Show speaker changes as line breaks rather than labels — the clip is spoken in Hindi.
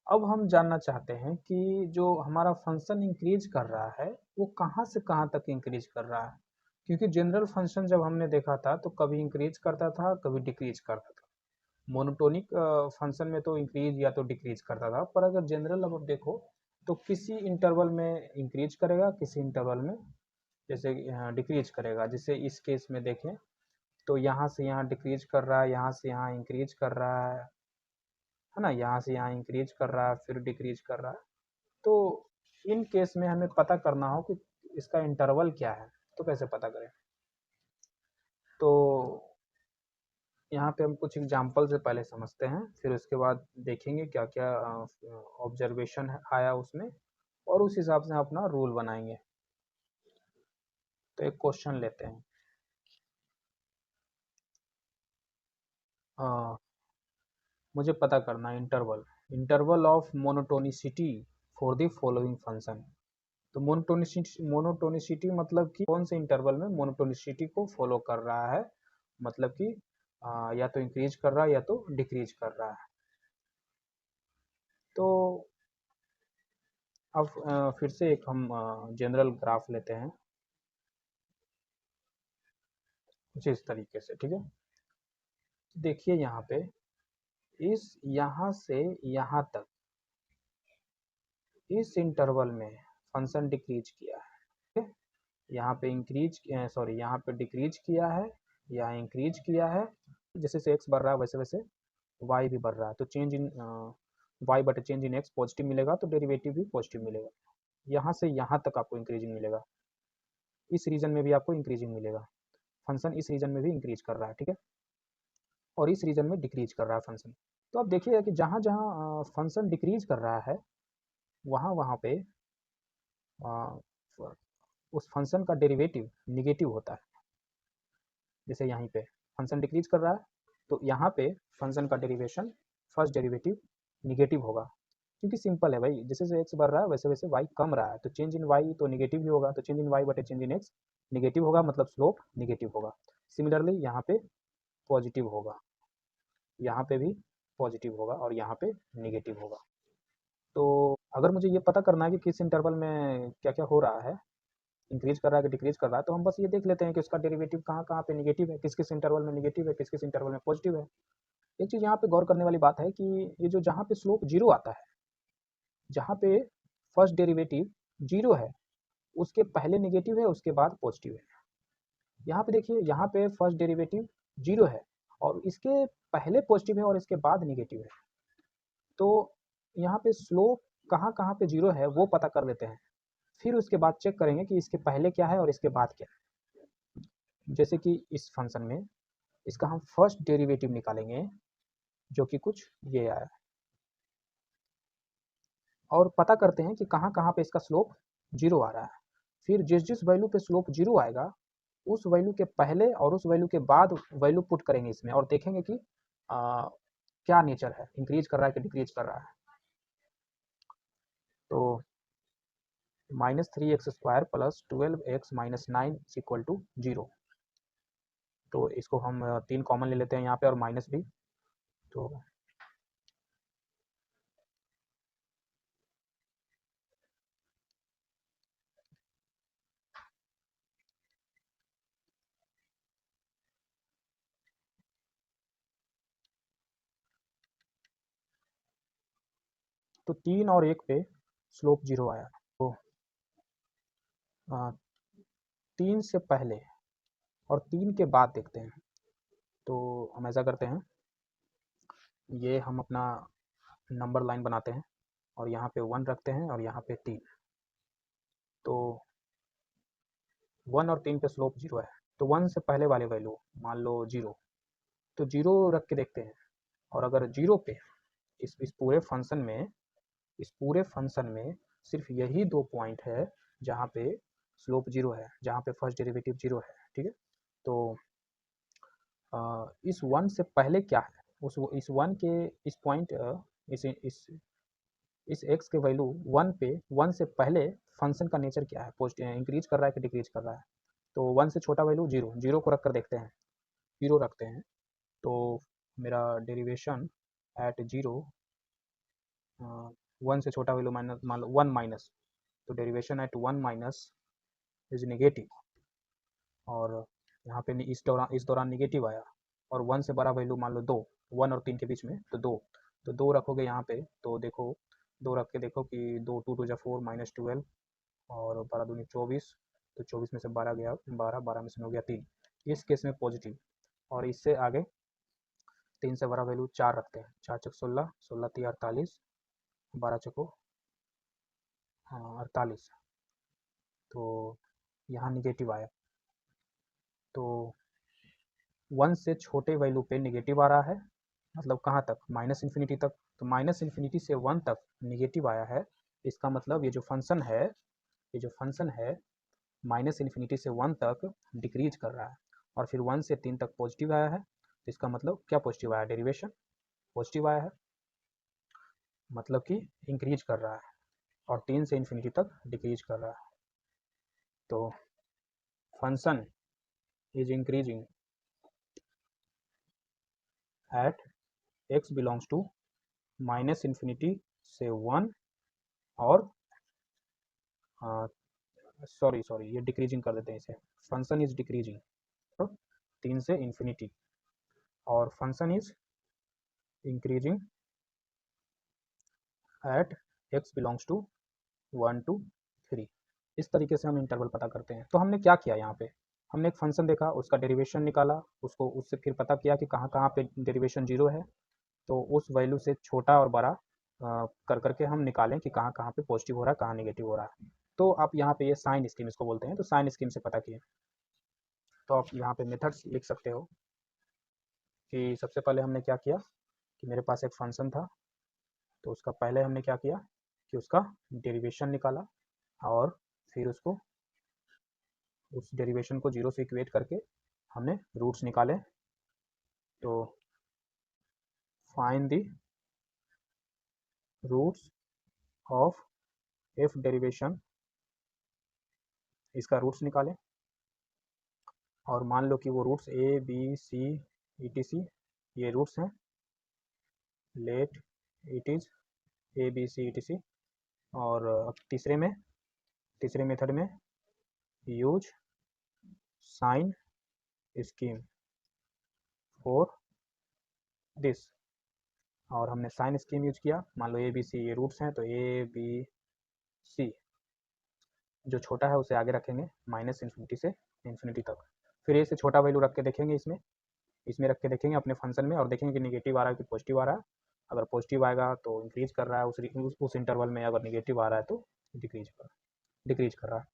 अब हम जानना चाहते हैं कि जो हमारा फंक्शन इंक्रीज कर रहा है वो कहाँ से कहाँ तक इंक्रीज कर रहा है, क्योंकि जनरल फंक्शन जब हमने देखा था तो कभी इंक्रीज करता था कभी डिक्रीज करता था। मोनोटोनिक फंक्शन में तो इंक्रीज या तो डिक्रीज करता था, पर अगर जनरल अब देखो तो किसी इंटरवल में इंक्रीज करेगा, किसी इंटरवल में जैसे डिक्रीज करेगा। जैसे इस केस में देखें तो यहाँ से यहाँ डिक्रीज कर रहा है, यहाँ से यहाँ इंक्रीज कर रहा है ना, यहाँ से यहाँ इंक्रीज कर रहा है फिर डिक्रीज कर रहा है। तो इन केस में हमें पता करना हो कि इसका इंटरवल क्या है, तो कैसे पता करें। तो यहाँ पे हम कुछ एग्जाम्पल से पहले समझते हैं, फिर उसके बाद देखेंगे क्या क्या ऑब्जर्वेशन आया उसमें, और उस हिसाब से अपना रूल बनाएंगे। तो एक क्वेश्चन लेते हैं। मुझे पता करना है interval of monotonicity for the following function. तो मोनोटोनिसिटी मतलब कि कौन से इंटरवल में मोनोटोनिसिटी को फॉलो कर रहा है, मतलब कि या तो इंक्रीज कर रहा है या तो डिक्रीज कर रहा है। तो अब फिर से एक हम जनरल ग्राफ लेते हैं कुछ इस तरीके से, ठीक है। देखिए यहाँ पे यहाँ से यहाँ तक इस इंटरवल में फंक्शन डिक्रीज किया है, यहाँ पे यहाँ पे डिक्रीज किया है, यहाँ इंक्रीज किया है। जैसे से एक्स बढ़ रहा है वैसे वैसे वाई भी बढ़ रहा है, तो change in y but change in x positive मिलेगा, तो डेरिवेटिव भी पॉजिटिव मिलेगा। यहाँ से यहाँ तक आपको इंक्रीजिंग मिलेगा, इस रीजन में भी आपको इंक्रीजिंग मिलेगा। फंक्शन इस रीजन में भी इंक्रीज कर रहा है, ठीक है, और इस रीजन में डिक्रीज कर रहा है फंक्शन। तो आप देखिएगा कि जहाँ जहाँ फंक्शन डिक्रीज कर रहा है वहाँ वहाँ पे उस फंक्शन का डेरिवेटिव निगेटिव होता है। जैसे यहाँ पे फंक्शन डिक्रीज कर रहा है तो यहाँ पे फंक्शन का डेरिवेशन फर्स्ट डेरिवेटिव निगेटिव होगा, क्योंकि सिंपल है भाई, जैसे जैसे एक्स बढ़ रहा है वैसे वैसे वाई कम रहा है, तो चेंज इन वाई तो निगेटिव ही होगा, तो चेंज इन वाई बटे चेंज इन एक्स निगेटिव होगा, मतलब स्लोप निगेटिव होगा। सिमिलरली यहाँ पे पॉजिटिव होगा, यहाँ पे भी पॉजिटिव होगा और यहाँ पे निगेटिव होगा। तो अगर मुझे ये पता करना है कि किस इंटरवल में क्या क्या हो रहा है, इंक्रीज कर रहा है कि डिक्रीज कर रहा है, तो हम बस ये देख लेते हैं कि उसका डेरिवेटिव कहाँ कहाँ पे निगेटिव है, किस किस इंटरवल में निगेटिव है, किस किस इंटरवल में पॉजिटिव है। एक चीज़ यहाँ पे गौर करने वाली बात है कि ये जो जहाँ पे स्लोप जीरो आता है, जहाँ पे फर्स्ट डेरिवेटिव जीरो है उसके पहले निगेटिव है उसके बाद पॉजिटिव है। यहाँ पे देखिए यहाँ पे फर्स्ट डेरिवेटिव जीरो है और इसके पहले पॉजिटिव है और इसके बाद निगेटिव है। तो यहाँ पे स्लोप कहाँ कहाँ पे जीरो है वो पता कर लेते हैं, फिर उसके बाद चेक करेंगे कि इसके पहले क्या है और इसके बाद क्या है। जैसे कि इस फंक्शन में इसका हम फर्स्ट डेरिवेटिव निकालेंगे जो कि कुछ ये आया, और पता करते हैं कि कहाँ कहाँ पे इसका स्लोप जीरो आ रहा है। फिर जिस जिस वैल्यू पे स्लोप जीरो आएगा उस वैल्यू के पहले और उस वैल्यू के बाद वैल्यू पुट करेंगे इसमें, और देखेंगे कि क्या नेचर है, इंक्रीज कर रहा है कि डिक्रीज कर रहा है। तो -3x² plus 12x minus 9 is equal to 0। तो इसको हम 3 कॉमन ले लेते हैं यहाँ पे और माइनस भी, तो तो 3 और 1 पे स्लोप जीरो आया। तो 3 से पहले और 3 के बाद देखते हैं। तो हम ऐसा करते हैं, ये हम अपना नंबर लाइन बनाते हैं और यहाँ पे 1 रखते हैं और यहाँ पे 3। तो 1 और 3 पे स्लोप जीरो है, तो 1 से पहले वाले वैल्यू मान लो जीरो, तो जीरो रख के देखते हैं। और अगर जीरो पे इस पूरे फंक्शन में सिर्फ यही 2 पॉइंट है जहाँ पे स्लोप जीरो है, जहाँ पे फर्स्ट डेरिवेटिव जीरो है, ठीक है। तो इस 1 से पहले क्या है, इस 1 के इस पॉइंट इस x के वैल्यू 1 पे 1 से पहले फंक्शन का नेचर क्या है, पॉजिटिव इंक्रीज कर रहा है कि डिक्रीज कर रहा है। तो 1 से छोटा वैल्यू जीरो, जीरो को रख कर देखते हैं, जीरो रखते हैं। तो मेरा डेरिवेशन एट जीरो 1 से छोटा वैल्यू माइनस, मान लो 1 माइनस, तो derivation at 1 minus is negative, और यहाँ पे इस दौरान नेगेटिव आया, और 1 से बड़ा वैल्यू मान लो 2, 1 और 3 के बीच में, तो 2, तो 2 रखोगे यहाँ पे, तो देखो 2 रख के देखो कि 2 2 2 4 माइनस 12, और 12 दूनी 24, तो 24 में से 12 गया 12, 12 में से हो गया 3, इस केस में पॉजिटिव। और इससे आगे 3 से बड़ा वैल्यू 4 रखते हैं, 4 चक 16, 16 3 48, 12 चको 48, तो यहाँ निगेटिव आया। तो 1 से छोटे वैल्यू पे निगेटिव आ रहा है, मतलब कहाँ तक, माइनस इन्फिनिटी तक, तो माइनस इन्फिनिटी से 1 तक निगेटिव आया है, इसका मतलब ये जो फंक्शन है माइनस इन्फिनिटी से 1 तक डिक्रीज कर रहा है, और फिर 1 से 3 तक पॉजिटिव आया है, तो इसका मतलब क्या पॉजिटिव आया, डेरिवेशन पॉजिटिव आया है, मतलब कि इंक्रीज कर रहा है, और 3 से इन्फिनिटी तक डिक्रीज कर रहा है। तो function is increasing at x belongs to minus infinity से 1, और सॉरी ये डिक्रीजिंग कर देते हैं इसे, फंक्शन इज डिक्रीजिंग, तो 3 से इन्फिनिटी, और function is increasing at x belongs to 1 to 3। इस तरीके से हम इंटरवल पता करते हैं। तो हमने क्या किया यहाँ पे, हमने एक फंक्शन देखा, उसका डेरिवेशन निकाला, उसको उससे फिर पता किया कि कहाँ कहाँ पे डेरिवेशन 0 है, तो उस वैल्यू से छोटा और बड़ा कर करके हम निकालें कि कहाँ कहाँ पे पॉजिटिव हो रहा है, कहाँ नेगेटिव हो रहा है। तो आप यहाँ पे ये साइन स्कीम इसको बोलते हैं, तो साइन स्कीम से पता किए। तो आप यहाँ पे मेथड्स लिख सकते हो कि सबसे पहले हमने क्या किया कि मेरे पास एक फंक्शन था, तो उसका पहले हमने क्या किया कि उसका डेरिवेशन निकाला, और फिर उसको उस डेरिवेशन को 0 से इक्वेट करके हमने रूट्स निकाले। तो find the roots of f derivation, इसका रूट्स निकाले, और मान लो कि वो रूट्स ए बी सी ई ये रूट्स हैं, let it is A B C E, और अब तीसरे मेथड में use sign scheme for this, और हमने साइन स्कीम यूज किया, मान लो ए बी सी ये रूट्स हैं, तो ए बी सी जो छोटा है उसे आगे रखेंगे माइनस इन्फिनिटी से इन्फिनिटी तक, फिर ए से छोटा वैल्यू रख के देखेंगे, इसमें रख के देखेंगे अपने फंक्शन में, और देखेंगे कि निगेटिव आ रहा है कि पॉजिटिव आ रहा है। अगर पॉजिटिव आएगा तो इंक्रीज कर रहा है उस इंटरवल में, अगर निगेटिव आ रहा है तो डिक्रीज कर रहा है।